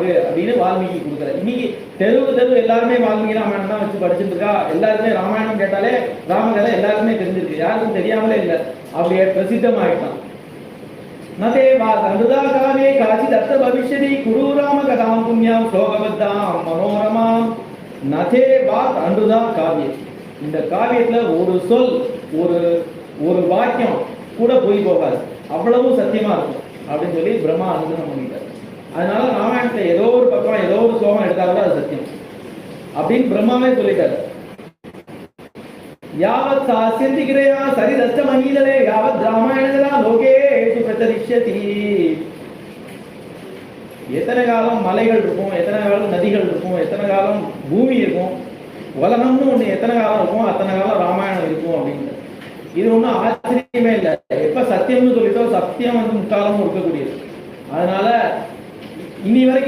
பாரு அப்படின்னு வால்மீகி கொடுக்குறாரு. இன்னைக்கு தெருவு எல்லாருமே வால்மீகி ராமாயணம் தான் வச்சு படிச்சுட்டு இருக்கா. எல்லாருமே ராமாயணம் கேட்டாலே ராமகதை எல்லாருக்குமே தெரிஞ்சிருக்கு, யாருக்கும் தெரியாமலே இல்லை, அப்படியே பிரசித்தமாயிட்டான். நதே வா தந்துதா காவே காசி தத்த பவிஷ்யதி குரு ராம கதாம் புண்ணியம் ஸ்லோகபத்தாம் மனோரமாம். நதே வா தந்துதா காவியம், இந்த காவியத்துல ஒரு சொல் ஒரு வாக்கியம் கூட போய் போகாது, அவ்வளவு சத்தியமா இருக்கும் அப்படின்னு சொல்லி பிரம்மா அனுகிரகம் பண்ணிட்டார். அதனால ராமாயணத்தை ஏதோ ஒரு பக்கம் ஏதோ ஒரு ஸ்லோகம் எடுத்தா கூட அது சத்தியம் அப்படின்னு பிரம்மாவே சொல்லிட்டாரு. யாவத் சாஸ்யந்தி கிரையா சரிதஸ்த மஹீதலே யாவத் ராமாயணஜலா லோகேஷு பிரச்சரிஷ்யதி. எத்தனை காலம் மலைகள் இருக்கும், எத்தனை காலம் நதிகள் இருக்கும், எத்தனை காலம் பூமி இருக்கும், உலகம்னு ஒண்ணு எத்தனை காலம் இருக்கும், அத்தனை காலம் ராமாயணம் இருக்கும் அப்படின்னு. இது ஒன்றும் ஆச்சரியமே இல்லை. எப்ப சத்தியம்னு சொல்லிட்டோம், சத்தியம் வந்து முக்காலமும் இருக்கக்கூடியது. அதனால இனி வரைக்கும்